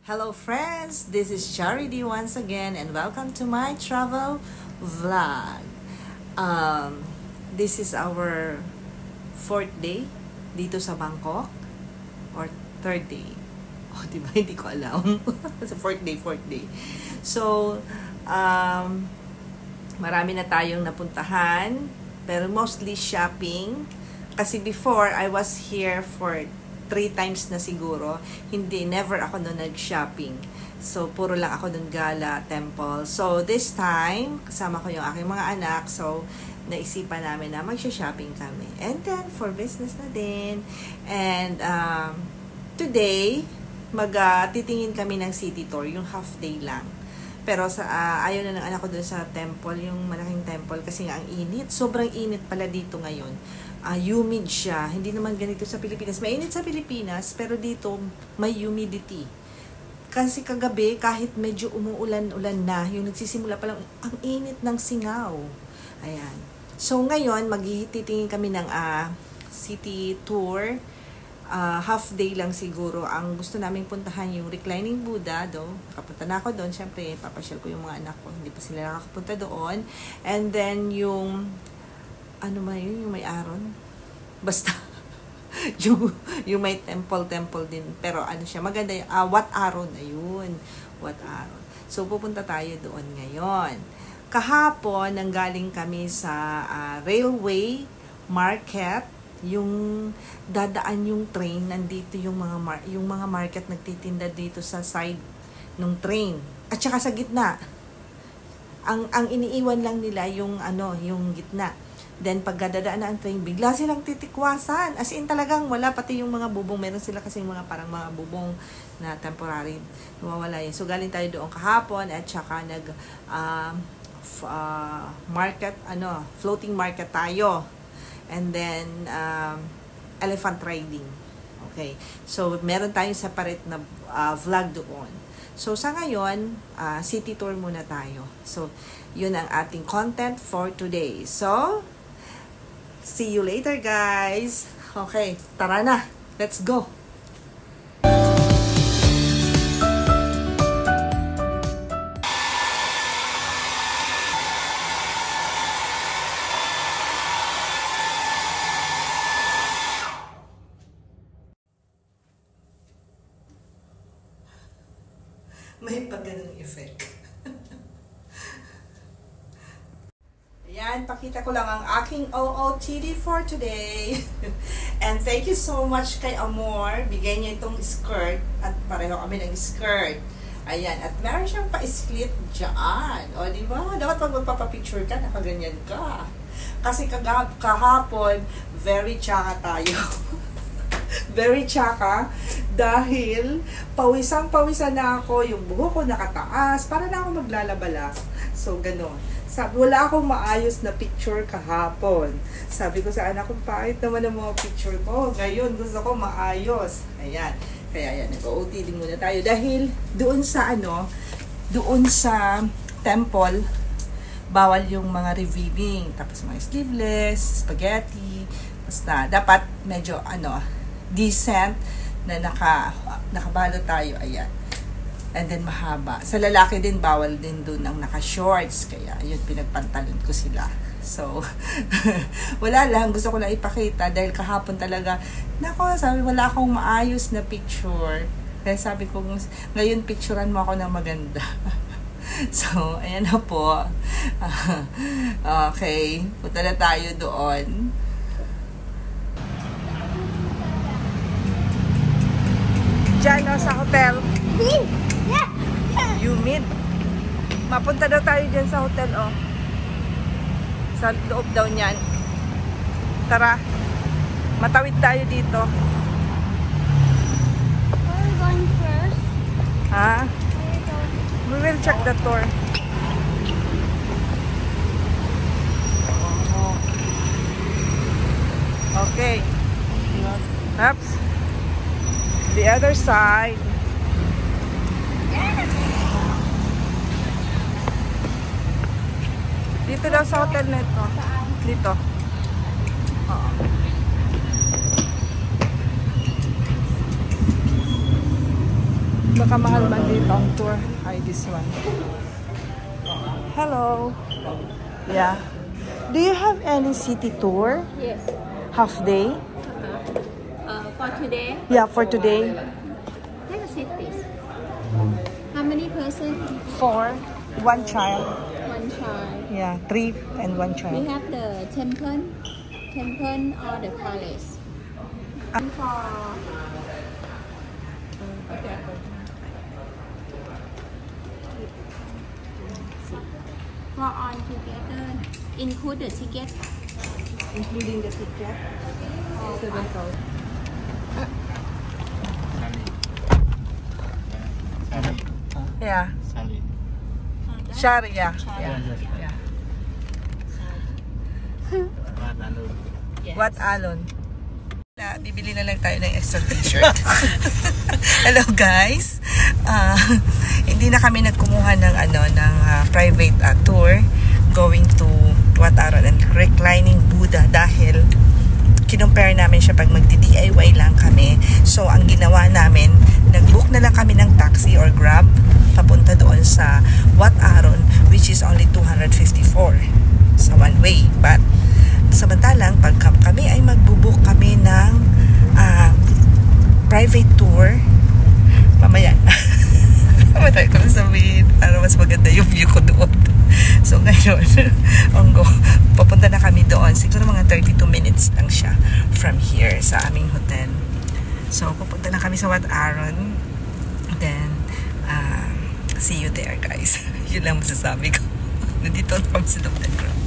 Hello friends, this is Charity once again and welcome to my travel vlog. This is our fourth day dito sa Bangkok or third day. Oh, diba? Hindi ko alam. Sa fourth day. So, marami na tayong napuntahan pero mostly shopping. Kasi before, I was here for 3 times na siguro. Never ako doon nag-shopping. So, puro lang ako doon gala, temple. So, this time, kasama ko yung aking mga anak. So, naisipan namin na mag-shopping kami. And then, for business na din. And, today, titingin kami ng city tour, yung half day lang. Pero ayaw na ng anak ko doon sa temple, yung malaking temple, kasi nga ang init. Sobrang init pala dito ngayon. Humid siya. Hindi naman ganito sa Pilipinas. Mainit sa Pilipinas, pero dito may humidity. Kasi kagabi, kahit medyo umuulan-ulan na, yung nagsisimula pa lang, ang init ng singaw. Ayan. So ngayon, magtitingin kami ng city tour. Half day lang siguro. Ang gusto naming puntahan yung reclining Buddha do. Nakapunta na ako doon. Siyempre, papasyal ko yung mga anak ko. Hindi pa sila nakakapunta doon. And then yung yung may aron? Basta yung may temple din. Pero siya, maganda yung Wat Aron. Ayun. Wat Aron. So, pupunta tayo doon ngayon. Kahapon, nanggaling kami sa railway market. Yung dadaan yung train, nandito yung mga market nagtitinda dito sa side ng train. At saka sa gitna. Ang iniiwan lang nila yung yung gitna. Then pag dadaan na ang train, bigla silang titikwasan. As in talagang wala, pati yung mga bubong. Meron sila kasi parang mga bubong na temporary. Nawawala yun. So galing tayo doon kahapon at saka market, floating market tayo. And then, elephant riding. Okay. So, meron tayong separate na vlog doon. So, sa ngayon, city tour muna tayo. So, yun ang ating content for today. So, see you later, guys. Okay, tara na. Let's go. May pagganong effect. Ayan, pakita ko lang ang aking OOTD for today. And thank you so much kay Amor. Bigay niya itong skirt. At pareho kami ng skirt. Ayan, at meron siyang pa-split dyan. O, diba? Dapat pag magpapapicture ka, nakaganyan ka. Kasi kahapon, very tsaka tayo. Very tsaka dahil pawisan na ako, yung buhok ko nakataas, para na ako maglalabala. So, gano'n. Wala akong maayos na picture kahapon. Sabi ko sa anak ko, pahit naman ang mga picture ko. Ngayon, gusto ko maayos. Ayan. Kaya yan, nag-OOTD muna tayo. Dahil doon sa temple, bawal yung mga revealing. Tapos mga sleeveless, spaghetti. Basta, dapat medyo, decent na nakabalo tayo. Ayan. And then mahaba. Sa lalaki din, bawal din doon ang naka-shorts. Kaya, yun, pinagpantalon ko sila. So, wala lang. Gusto ko lang ipakita dahil kahapon talaga, sabi, wala akong maayos na picture. Kaya sabi ko, ngayon picturean mo ako ng maganda. So, ayan na po. Okay. Punta na tayo doon. Diyan, sa hotel. Humid. Mapunta daw tayo dyan sa hotel, sa loob daw niyan. Tara. Matawid tayo dito. Where are we going first? Ha? We will check the tour. Okay. Oops. The other side. Dito daw sa hotel nito. Dito. Oo. Baka mahal man dito ang tour. Ay, this one. Hello. Yeah. Do you have any city tour? Yes. Half day? For today, Yeah, for today. take a seat, please. How many person? 4. 1 child. One child. Yeah, 3 and 1 We child. have the temple or the palace. For all together, include the ticket. Including the ticket? 7,000. Yeah. Shari, yeah. Yeah. Yeah. What alon? Bibili na lang tayo ng extra t-shirt. Hello guys. Hindi na kami nagkumuha ng private tour going to Wat Aron and reclining Buddha dahil kinumpare namin siya pag magdi-DIY lang kami. So ang ginawa namin, nag-book na lang kami ng taxi or Grab papunta doon sa Wat Aron, which is only 254 sa one way. But samantalang pag kami ay magbubook kami ng private tour mamaya matay ko na sabihin para mas maganda yung view ko doon. So ngayon papunta na kami doon, siguro mga 32 minutes lang siya from here sa aming hotel. So pupunta na kami sa Wat Aron, then see you there guys. Yun lang masasabi ko. Nandito na kami sa Dr. Grab.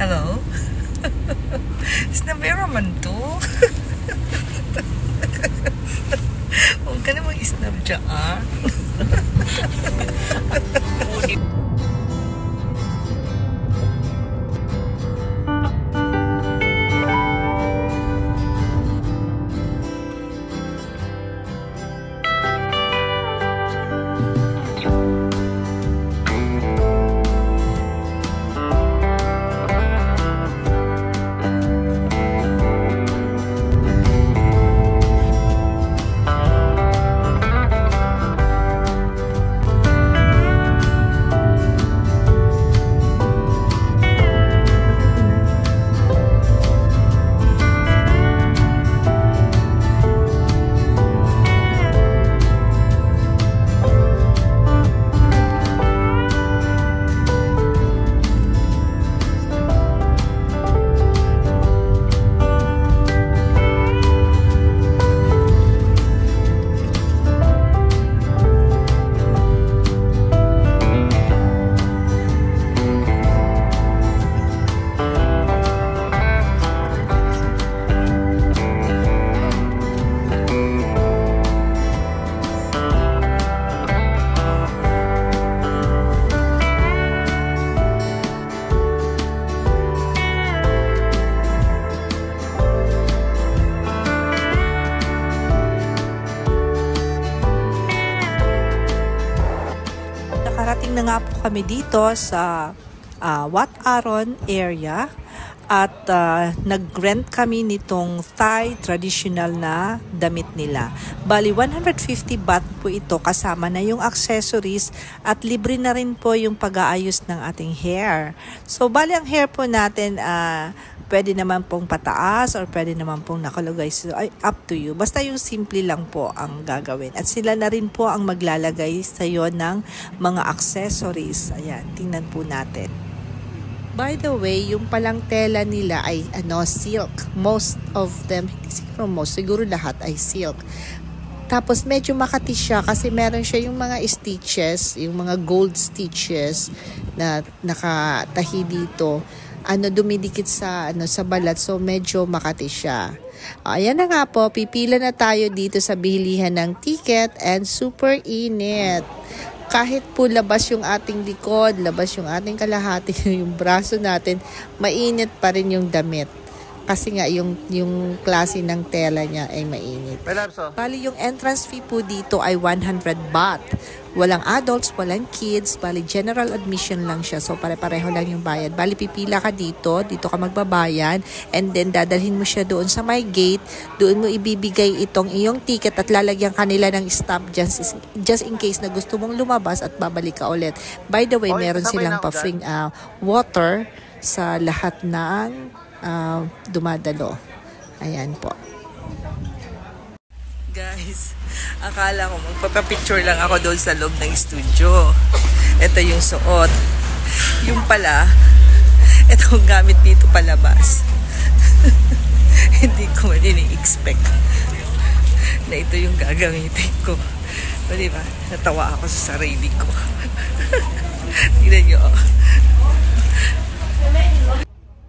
Hello. Isnabera man to. Huwag ka na mag-isnab dyan. Nakarating na nga po kami dito sa Wat Aron area at nag-rent kami nitong Thai traditional na damit nila. Bali 150 baht po ito kasama na yung accessories at libre na rin po yung pag-aayos ng ating hair. So bali ang hair po natin pwede naman pong pataas or pwede naman pong nakalagay. So, up to you. Basta yung simple lang po ang gagawin. At sila na rin po ang maglalagay sa'yo ng mga accessories. Ayan, tingnan po natin. By the way, yung palang tela nila ay silk. Most of them, siguro lahat ay silk. Tapos medyo makati siya kasi meron siya yung mga stitches, yung mga gold stitches na nakatahi dito. Dumidikit sa balat, so medyo makati siya. Ayan na nga po, pipila na tayo dito sa bilihan ng ticket and super init. Kahit po labas yung ating likod, labas yung ating kalahati, yung braso natin, mainit pa rin yung damit. Kasi nga yung klase ng tela niya ay mainit. Bali yung entrance fee po dito ay 100 baht. Walang adults, walang kids. Bali general admission lang siya. So pare-pareho lang yung bayad. Bali pipila ka dito ka magbabayad, and then dadalhin mo siya doon sa my gate. Doon mo ibibigay itong iyong ticket at lalagyan kanila ng stamp just in case na gusto mong lumabas at babalik ka ulit. By the way, meron silang pa-free water sa lahat ng dumadalo. Ayan po. Guys, akala ko magpapapicture lang ako doon sa loob ng studio. Ito yung suot. Yung pala, itong gamit dito palabas. Hindi ko man ini-expect na ito yung gagamitin ko. O diba? Natawa ako sa sarili ko. Tignan nyo.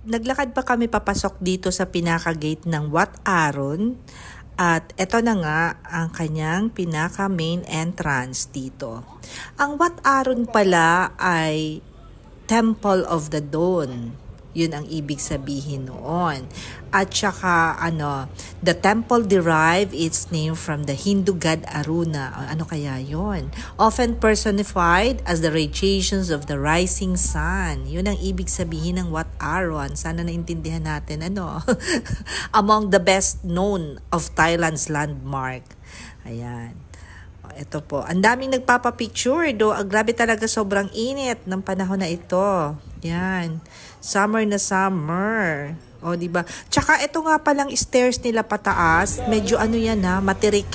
Naglakad pa kami papasok dito sa pinaka-gate ng Wat Arun. At eto na nga ang kanyang pinaka-main entrance dito. Ang Wat Arun pala ay Temple of the Dawn. Yun ang ibig sabihin noon. At saka, the temple derived its name from the Hindu god Aruna. Ano kaya yun? Often personified as the radiations of the rising sun. Yun ang ibig sabihin ng Wat Arun. Sana naintindihan natin, among the best known of Thailand's landmark. Ayan. Ito po. Ang daming nagpapapicture. Grabe talaga, sobrang init ng panahon na ito. Yan. Summer na summer. O, diba? Tsaka ito nga palang stairs nila pataas. Medyo yan matirik.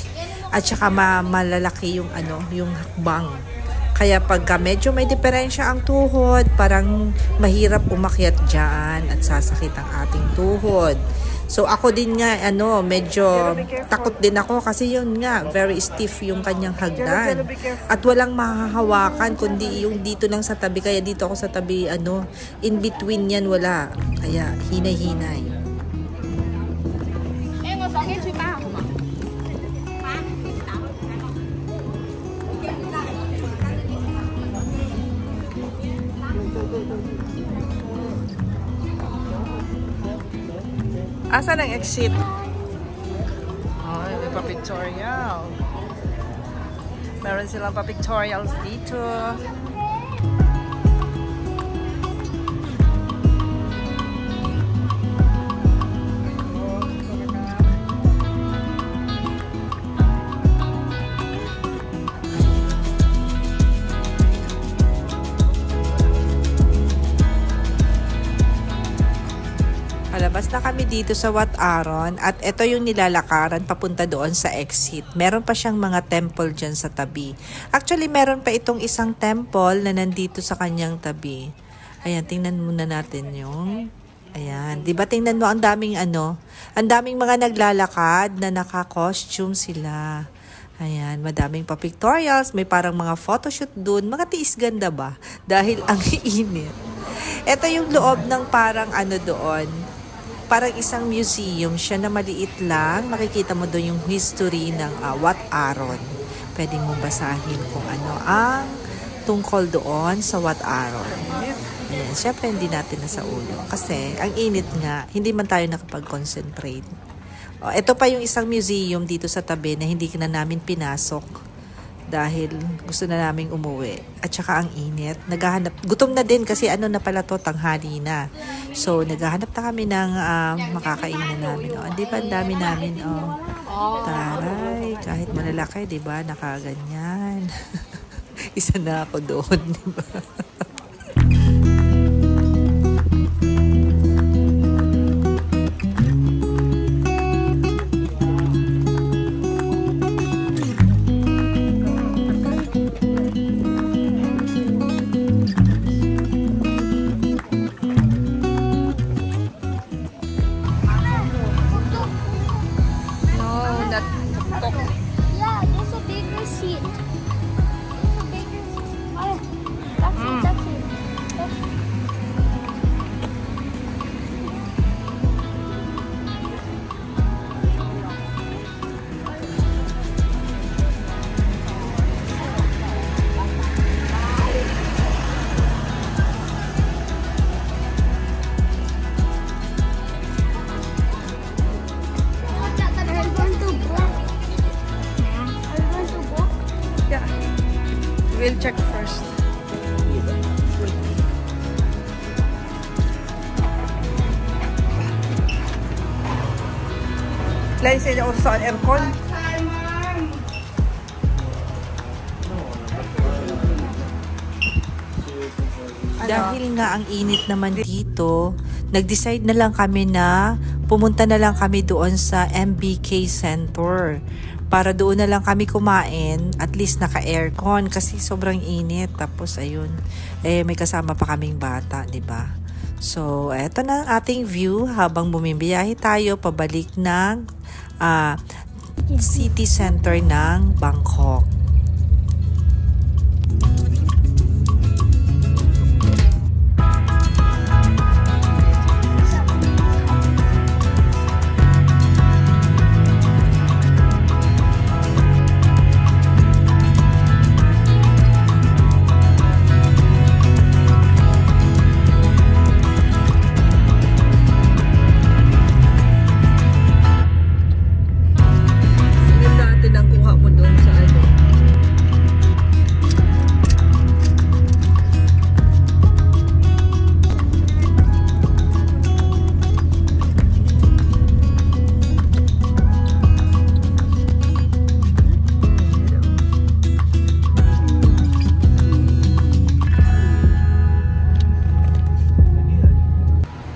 At tsaka malalaki yung yung hakbang. Kaya pagka medyo may diferensya ang tuhod, parang mahirap umakyat dyan at sasakit ang ating tuhod. So ako din nga medyo takot din ako kasi yun nga very stiff yung kanyang hagdan. At walang mahahawakan kundi yung dito lang sa tabi, kaya dito ako sa tabi in between yan wala. Kaya hinay-hinay. Asan ang exit? Oh, may pa-pictorial. Meron silang pa-pictorials dito. Palabas na kami dito sa Wat Arun at ito yung nilalakaran papunta doon sa exit. Meron pa siyang mga temple dyan sa tabi. Actually, meron pa itong isang temple na nandito sa kanyang tabi. Ayan, tingnan muna natin yung... Ayan, di ba tingnan mo ang daming ang daming mga naglalakad na naka-costume sila. Ayan, madaming pa-pictorials, may parang mga photoshoot doon. Mga tiis ganda ba? Dahil ang init. Ito yung loob ng parang doon. Parang isang museum siya na maliit lang. Makikita mo doon yung history ng Wat Arun. Pwede mong basahin kung ano ang tungkol doon sa Wat Arun. Ayan, syempre hindi natin nasa ulo. Kasi ang init nga, hindi man tayo nakapag-concentrate. Ito pa yung isang museum dito sa tabi na hindi na namin pinasok. Dahil gusto na naming umuwi. At saka ang init. Gutom na din kasi na pala to, tanghali na. So, naghahanap na kami ng makakainan namin. Di ba, ang dami namin. Taray, kahit malalaki, di ba, nakaganyan. Isa na ako doon, di ba? We'll check first. Let's say also on aircon. Dahil nga ang init naman dito, nag-decide na lang kami na pumunta na lang kami doon sa MBK Center. Para doon na lang kami kumain, at least naka-aircon kasi sobrang init. Tapos ayun, may kasama pa kaming bata, 'di ba? So, eto na ang ating view habang bumibiyahe tayo pabalik ng city center ng Bangkok.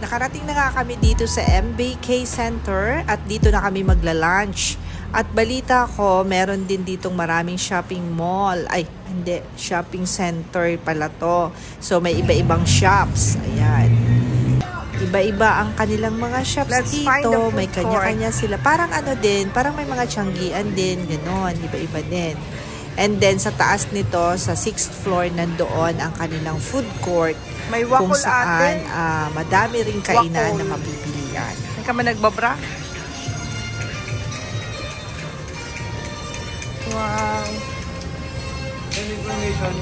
Nakarating na nga kami dito sa MBK Center at dito na kami magla-lunch. At balita ko, meron din ditong maraming shopping mall. Ay, hindi, shopping center pala to. So, may iba-ibang shops. Ayan. Iba-iba ang kanilang mga shops dito. May kanya-kanya sila. Parang ano din, parang may mga tiyanggian din. Ganon, iba-iba din. And then, sa taas nito, sa 6th floor, nandoon ang kanilang food court. May wakol kung saan madami ring kainan na mapipilian. Hindi ka man nagbabra? Wow. Any information?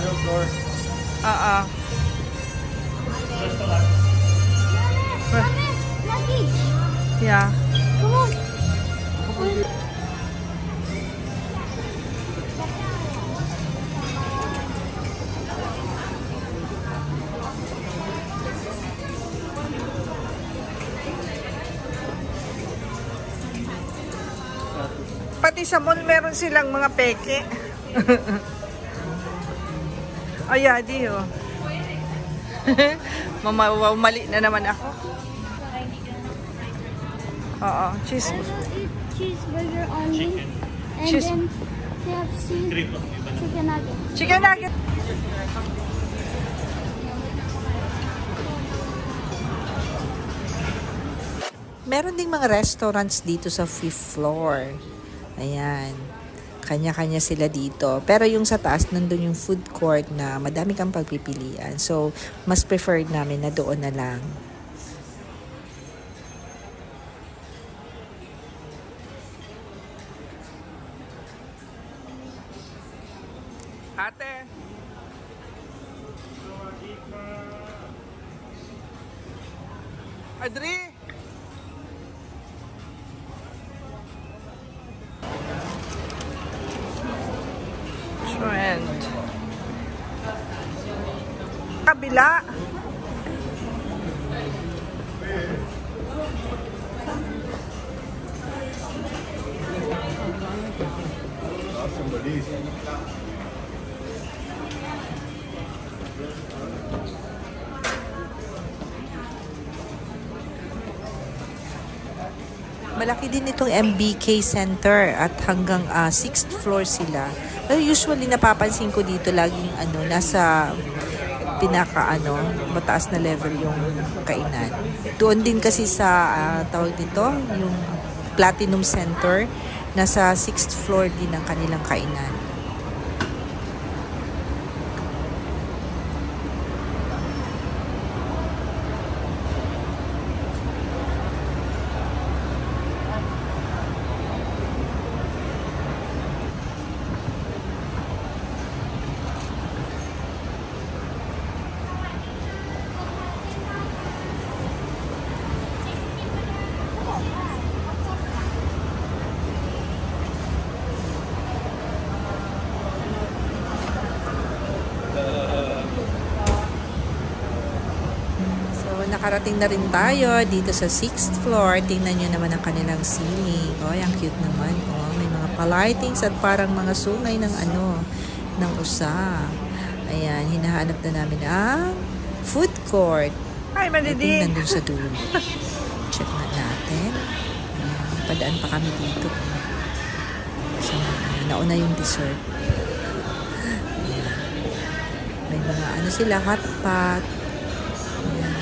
Anong floor? Yeah. Come on. Pati sa mall meron silang mga peke. Ayadi oh. Mali na naman ako. Oo, cheese. I will eat cheeseburger only. And then KFC chicken nugget. Chicken nugget. Meron ding mga restaurants dito sa 5th floor. Ayan. Kanya-kanya sila dito. Pero yung sa taas, nandun yung food court na madami kang pagpipilian. So, mas preferred namin na doon na lang. Ate! Adri! Trend. Kabila. Malaki din itong MBK Center at hanggang 6th floor sila. Pero usually napapansin ko dito laging nasa pinaka mataas na level yung kainan. Doon din kasi sa tawag dito, yung Platinum Center, nasa 6th floor din ang kanilang kainan. nakarating na rin tayo dito sa 6th floor. Tingnan nyo naman ang kanilang ceiling. Oh, ang cute naman. Oh, may mga palightings at parang mga sungay ng ng usa. Ayan, hinahanap na namin ang food court. Hi, Malidi! Nandun sa dulo. Check na natin. Ayan, napadaan pa kami dito. So, nauna yung dessert. Ayan. May mga sila, hot pot. Ayan.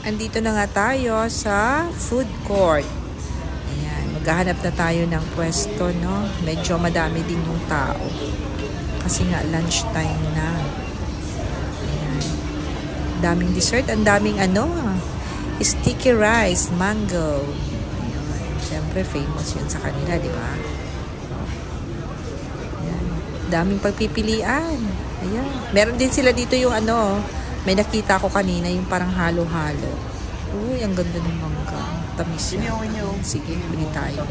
Andito na nga tayo sa food court. Ayan, maghahanap na tayo ng pwesto, no? Medyo madami din yung tao. Kasi nga lunchtime na. Ayan. Daming dessert, ang daming sticky rice, mango. Ayan. Siyempre famous yun sa kanila, di ba? Ayan. Daming pagpipilian. Ayan. Meron din sila dito yung may nakita ko kanina yung parang halo-halo. Uy, ang ganda ng mangga. Tamis yan. Sige, bili tayo.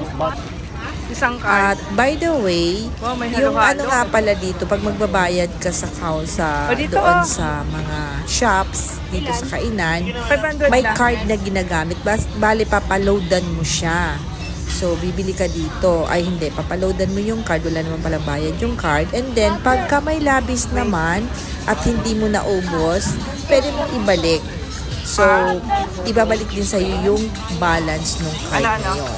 Isang card. At by the way, Wow, may yung halo-halo. nga pala dito, pag magbabayad ka sa doon sa mga shops, dito sa kainan, 500 may lang. card na ginagamit. Bali, papaloadan mo siya. So, bibili ka dito. Ay, hindi. Papaloadan mo yung card. Wala naman pala bayad yung card. And then, pagka may labis naman at hindi mo naubos, pwede mong ibalik. So, ibabalik din sa'yo yung balance ng card na yun.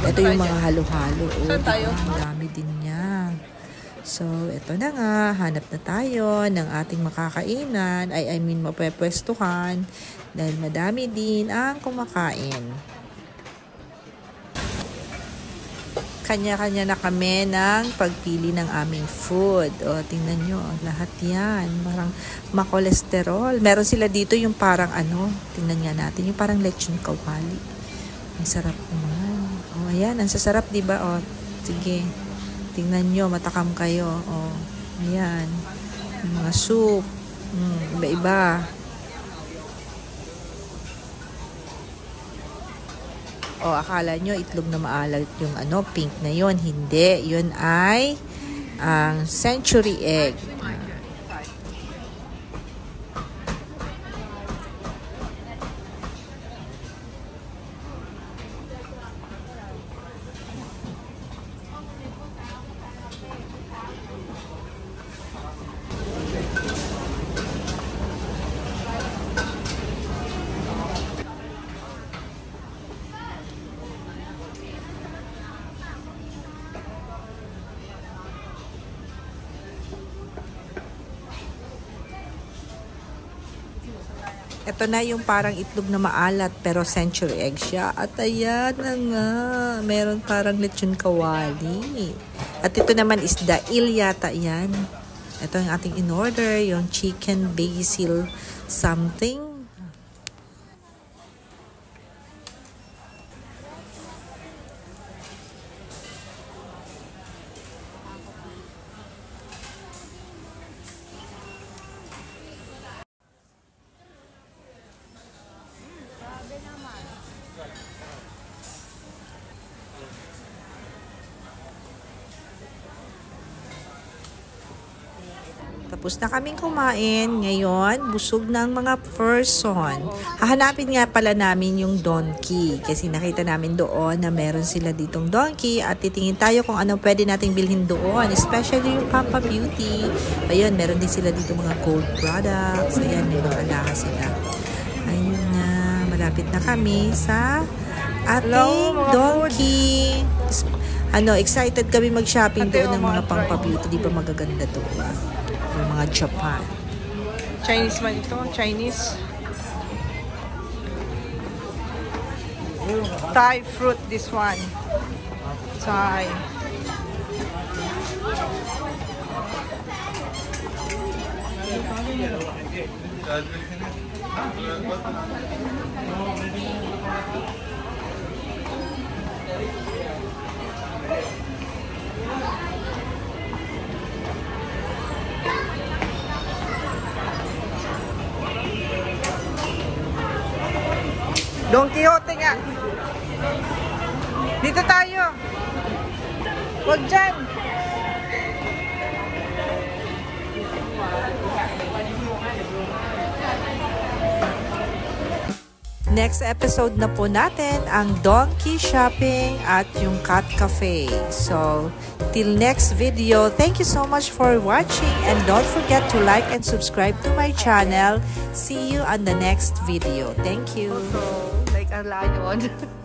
Ito yung mga halo-halo. Oh, diba? Ang dami din niya. So, ito na nga. Hanap na tayo ng ating makakainan. Mapepwestuhan. Dahil madami din ang kumakain. Kanya-kanya na kami ng pagpili ng aming food. O, tingnan nyo, lahat yan. Parang makolesterol. Meron sila dito yung parang tingnan nga natin, yung parang lechon kawali. Ang sarap naman. O, ayan, ang sasarap, diba? O, sige. Tingnan nyo, matakam kayo. O, ayan. Yung mga soup. Iba-iba. O, akala nyo itlog na maalat yung pink na yon. Hindi. Yun ay ang century egg. Ito na yung parang itlog na maalat pero century egg siya. At ayan na nga. Meron parang lechon kawali. At ito naman is dail yata yan. Ito yung ating in-order. Yung chicken basil something. Tapos na kaming kumain. Ngayon, busog na ang mga person. Hahanapin nga pala namin yung donkey. Kasi nakita namin doon na meron sila ditong donkey. At titingin tayo kung ano pwede nating bilhin doon. Especially yung Pampa Beauty. Ayun, meron din sila dito mga gold products. Ayan, may mga alahas sila. Ayun na. Malapit na kami sa ating donkey. Excited kami mag-shopping doon ng mga Pampa Beauty. Di ba magaganda doon? Yung mga Japan. Chinese man ito. Chinese. Thai fruit, this one. Thai. Don Quixote nga. Dito tayo. Huwag dyan. Next episode na po natin ang donkey shopping at yung cat cafe. So, till next video, thank you so much for watching and don't forget to like and subscribe to my channel. See you on the next video. Thank you. So, like a lion.